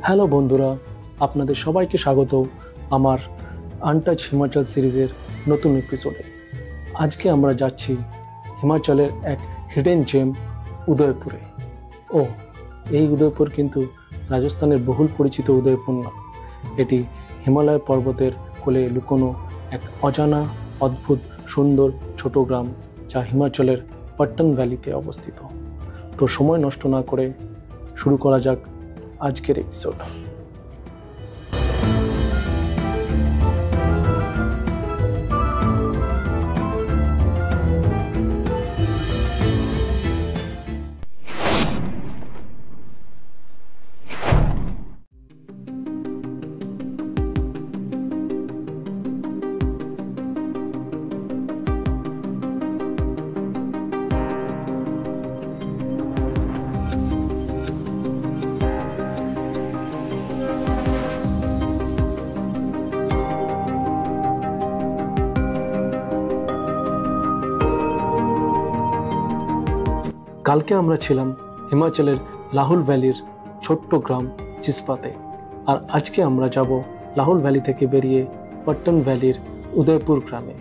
Hello বন্ধুরা, আপনাদের সবাইকে স্বাগত আমার আনটাচ হিমাচল সিরিজের নতুন এপিসোডে। আজকে আমরা যাচ্ছি হিমাচলের এক হিডেন জেম উদয়পুরে। ও এই উদয়পুর কিন্তু রাজস্থানের বহুল পরিচিত উদয়পুর না, এটি হিমালয় পর্বতের কোলে লুকোনো এক অজানা অদ্ভুত সুন্দর ছোট গ্রাম, যা হিমাচলের পট্টন ভ্যালিতে অবস্থিত। তো সময় নষ্ট না করে শুরু করা যাক আজকের এপিসোড। কালকে আমরা ছিলাম হিমাচলের লাহুল ভ্যালির ছোট্ট গ্রাম চিসপাতে, আর আজকে আমরা যাব লাহুল ভ্যালি থেকে বেরিয়ে পট্টন ভ্যালির উদয়পুর গ্রামে।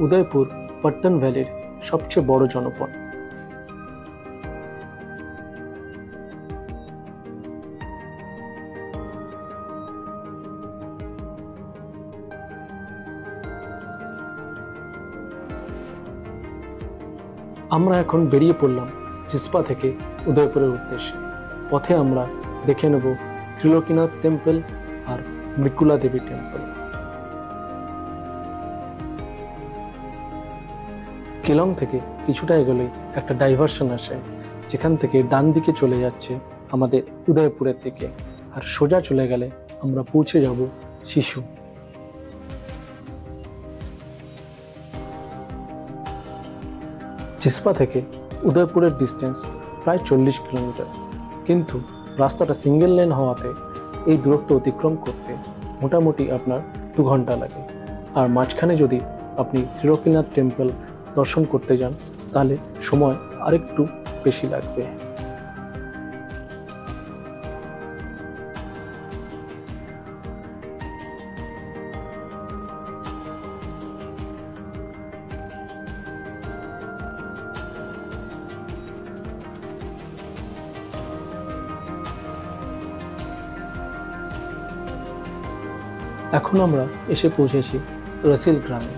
উদয়পুর পট্টন ভ্যালির সবচেয়ে বড় জনপদ। আমরা এখন বেরিয়ে পড়লাম চিসপা থেকে উদয়পুরের উদ্দেশ্যে। পথে আমরা দেখে নেব ত্রিলোকীনাথ টেম্পল আর মৃকুলা দেবী টেম্পল। কেলং থেকে কিছুটা এগোলেই একটা ডাইভারশন আসে, যেখান থেকে ডান দিকে চলে যাচ্ছে আমাদের উদয়পুরের দিকে, আর সোজা চলে গেলে আমরা পৌঁছে যাব শিশু। চিসপা থেকে উদয়পুরের ডিস্টেন্স প্রায় 40 কিলোমিটার, কিন্তু রাস্তাটা সিঙ্গেল লেন হওয়াতে এই দূরত্ব অতিক্রম করতে মোটামুটি আপনার 2 ঘন্টা লাগে। আর মাঝখানে যদি আপনি ত্রিলোকীনাথ টেম্পল দর্শন করতে যান তাহলে সময় আরেকটু বেশি লাগবে। এখন আমরা এসে পৌঁছেছি রসিল গ্রামে।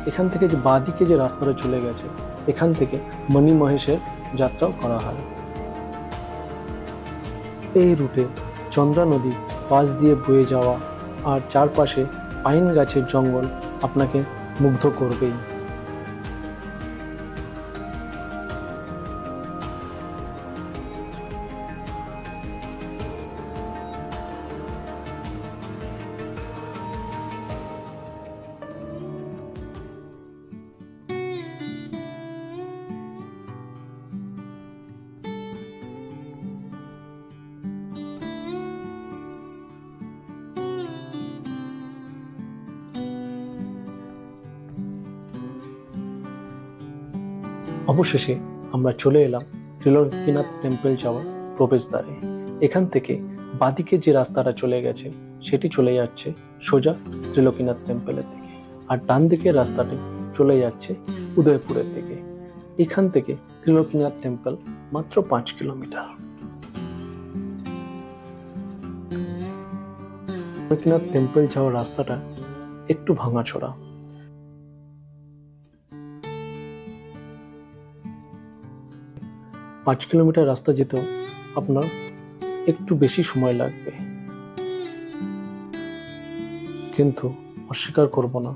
এখান থেকে যে বাঁদিকে যে রাস্তাটা চলে গেছে, এখান থেকে মণি মহেশের যাত্রাও করা হয়। এই রুটে চন্দ্রা নদী পাশ দিয়ে বয়ে যাওয়া আর চারপাশে পাইন গাছের জঙ্গল আপনাকে মুগ্ধ করবেই। অবশেষে আমরা চলে এলাম ত্রিলোকীনাথ টেম্পল যাওয়ার প্রবেশদ্বারে। এখান থেকে বাঁদিকে যে রাস্তাটা চলে গেছে সেটি চলে যাচ্ছে সোজা ত্রিলোকীনাথ টেম্পলের দিকে, আর ডান দিকের রাস্তাটি চলে যাচ্ছে উদয়পুরের দিকে। এখান থেকে ত্রিলোকীনাথ টেম্পল মাত্র 5 কিলোমিটার। ত্রিলোকীনাথ টেম্পল যাওয়ার রাস্তাটা একটু ভাঙাচোরা। 5 কিলোমিটার রাস্তা যেতেও আপনার একটু বেশি সময় লাগবে, কিন্তু অস্বীকার করব না,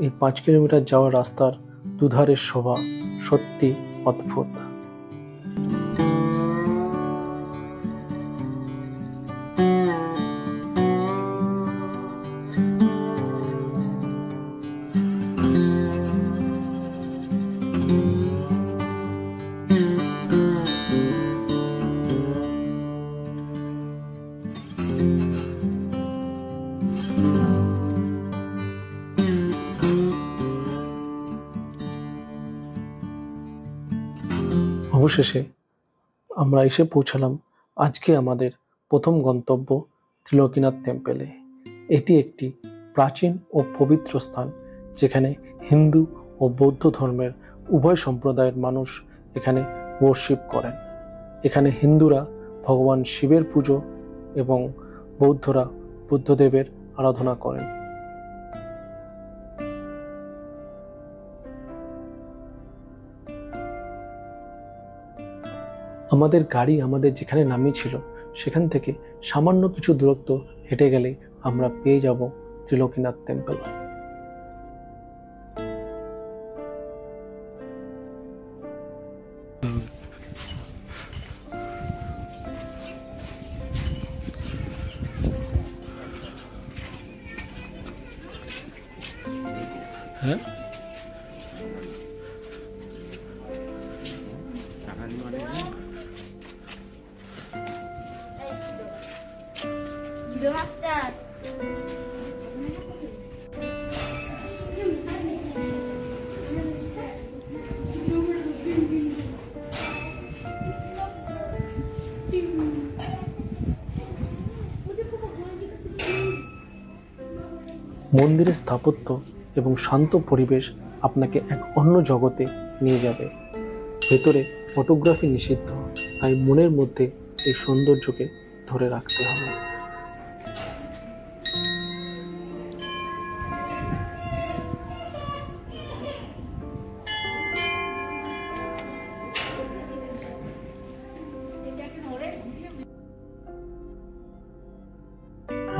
এই 5 কিলোমিটার যাওয়ার রাস্তার দুধারের শোভা সত্যি অদ্ভুত। অবশেষে আমরা এসে পৌঁছালাম আজকে আমাদের প্রথম গন্তব্য ত্রিলোকীনাথ টেম্পলে। এটি একটি প্রাচীন ও পবিত্র স্থান, যেখানে হিন্দু ও বৌদ্ধ ধর্মের উভয় সম্প্রদায়ের মানুষ এখানে ওয়ার্শিপ করেন। এখানে হিন্দুরা ভগবান শিবের পুজো এবং বৌদ্ধরা বুদ্ধদেবের আরাধনা করেন। আমাদের গাড়ি আমাদের যেখানে নামিয়েছিল সেখান থেকে সামান্য কিছু দূরত্ব হেঁটে গেলে আমরা পেয়ে যাব ত্রিলোকীনাথ টেম্পল। হ্যাঁ, মন্দিরের স্থাপত্য এবং শান্ত পরিবেশ আপনাকে এক অন্য জগতে নিয়ে যাবে। ভেতরে ফটোগ্রাফি নিষিদ্ধ, তাই মনের মধ্যে এই সৌন্দর্যকে ধরে রাখতে হবে।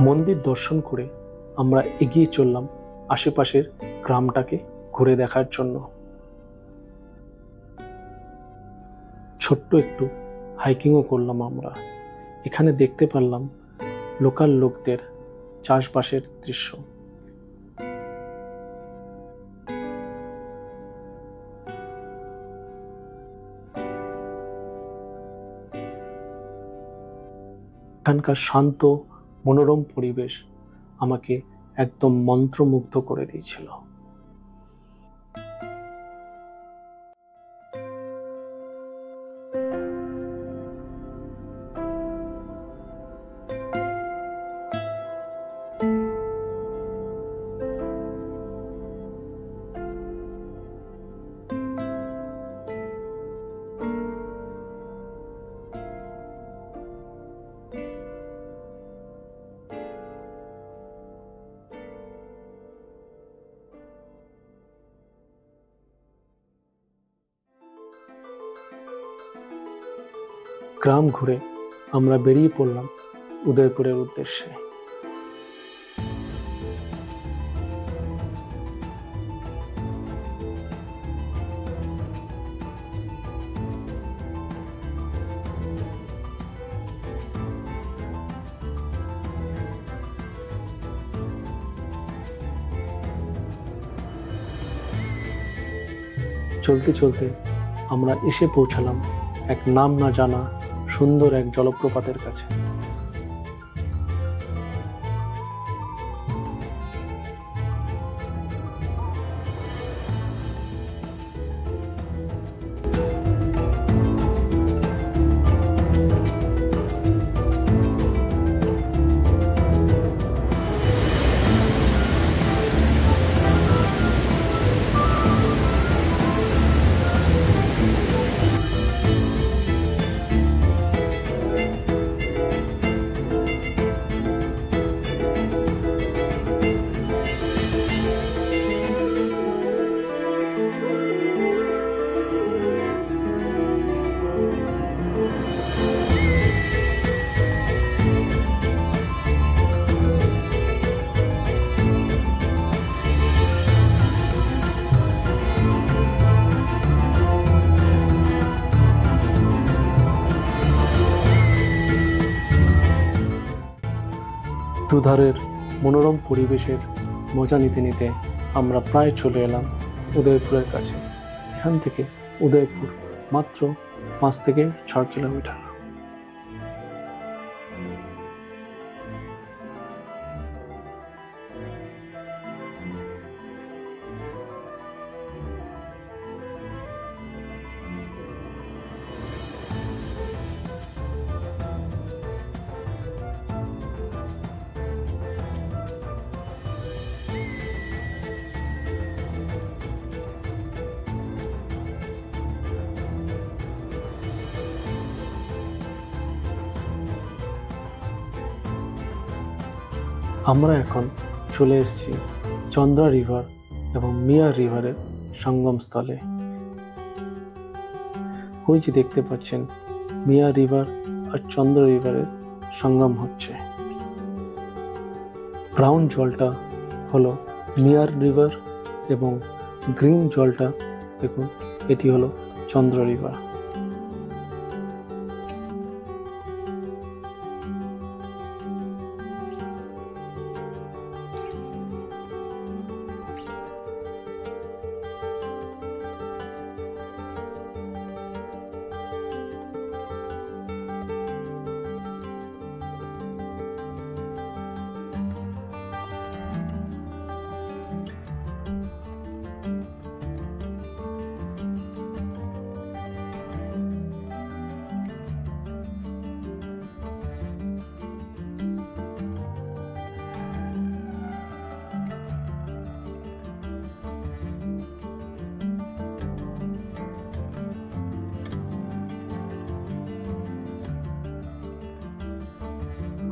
মন্দির দর্শন করে আমরা এগিয়ে চললাম আশেপাশের গ্রামটাকে ঘুরে দেখার জন্য। ছোট্ট একটু হাইকিংও করলাম আমরা। এখানে দেখতে পারলাম লোকাল লোকদের চাষবাসের দৃশ্য। এখানকার শান্ত মনোরম পরিবেশ আমাকে একদম মন্ত্রমুগ্ধ করে দিয়েছিল। গ্রাম ঘুরে আমরা বেরিয়ে পড়লাম উদয়পুরের উদ্দেশ্যে। চলতে চলতে আমরা এসে পৌঁছালাম এক নাম না জানা সুন্দর এক জলপ্রপাতের কাছে। দুধারের মনোরম পরিবেশের মজা নিতে নিতে আমরা প্রায় চলে এলাম উদয়পুরের কাছে। এখান থেকে উদয়পুর মাত্র 5 থেকে 6 কিলোমিটার। আমরা এখন চলে এসেছি চন্দ্রা রিভার এবং মিয়া রিভারের সঙ্গমস্থলে। ওই যে দেখতে পাচ্ছেন মিয়া রিভার আর চন্দ্রা রিভারের সঙ্গম হচ্ছে। ব্রাউন জলটা হলো মিয়ার রিভার এবং গ্রিন জলটা দেখুন এটি হলো চন্দ্রা রিভার।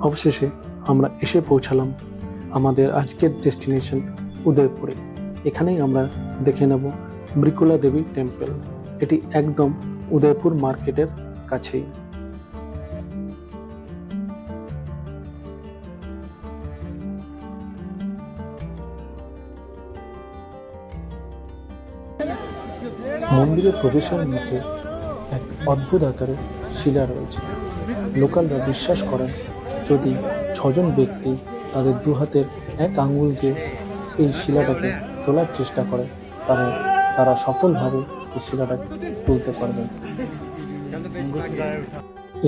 অবশেষে আমরা এসে পৌঁছালাম আমাদের আজকের ডেস্টিনেশন উদয়পুরে। এখানেই আমরা দেখে নেব মৃকুলা দেবী টেম্পল। এটি একদম উদয়পুর মার্কেটের কাছেই। মন্দিরের প্রবেশের মুখে এক অদ্ভুত আকারের শিলা রয়েছে। লোকালরা বিশ্বাস করেন যদি 6 জন ব্যক্তি তাদের দু হাতের এক আঙ্গুল দিয়ে এই শিলাটাকে তোলার চেষ্টা করে তাহলে তারা সফলভাবে এই শিলাটাকে তুলতে পারবেন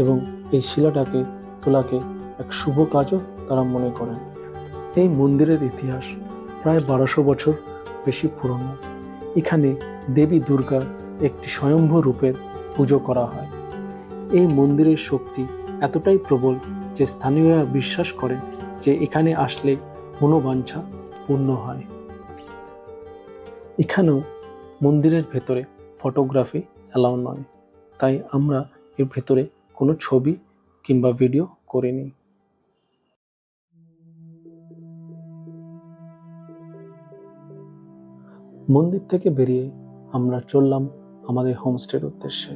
এবং এই শিলাটাকে তোলাকে এক শুভ কাজও তারা মনে করেন। এই মন্দিরের ইতিহাস প্রায় 1200 বছর বেশি পুরনো। এখানে দেবী দুর্গার একটি স্বয়ম্ভু রূপের পুজো করা হয়। এই মন্দিরের শক্তি এতটাই প্রবল যে স্থানীয়রা বিশ্বাস করে যে এখানে আসলে মনোবাঞ্ছা পূর্ণ হয়। এখানেও মন্দিরের ভেতরে ফটোগ্রাফি অ্যালাউ নয়, তাই আমরা এর ভেতরে কোনো ছবি কিংবা ভিডিও করিনি। মন্দির থেকে বেরিয়ে আমরা চললাম আমাদের হোমস্টের উদ্দেশ্যে।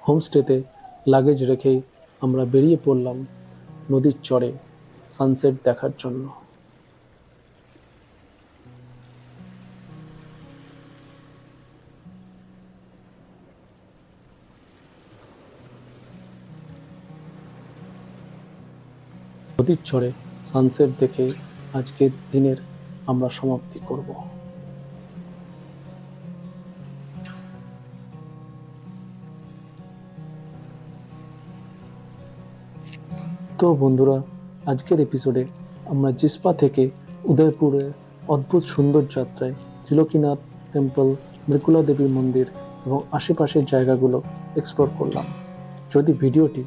হোমস্টেতে লাগেজ রেখেই আমরা বেরিয়ে পড়লাম নদীর চরে সানসেট দেখার জন্য। নদীর চরে সানসেট দেখে আজকের দিনের আমরা সমাপ্তি করব। তো বন্ধুরা, আজকের এপিসোডে আমরা জিসপা থেকে উদয়পুরের অদ্ভুত সুন্দর যাত্রায় ত্রিলোকীনাথ টেম্পল, মৃকুলা দেবী মন্দির এবং আশেপাশের জায়গাগুলো এক্সপ্লোর করলাম। যদি ভিডিওটি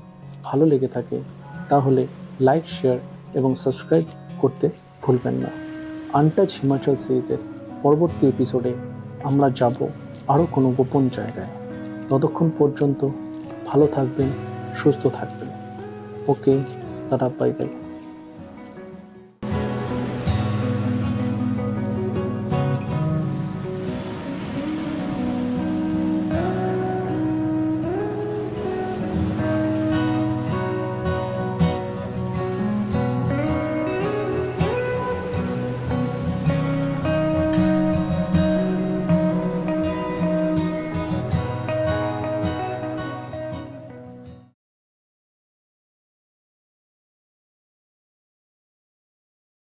ভালো লেগে থাকে তাহলে লাইক, শেয়ার এবং সাবস্ক্রাইব করতে ভুলবেন না। আনটাচ হিমাচল সিরিজের পরবর্তী এপিসোডে আমরা যাব আরও কোনো গোপন জায়গায়। ততক্ষণ পর্যন্ত ভালো থাকবেন, সুস্থ থাকবেন। ওকে, টাটা, বাই বাই।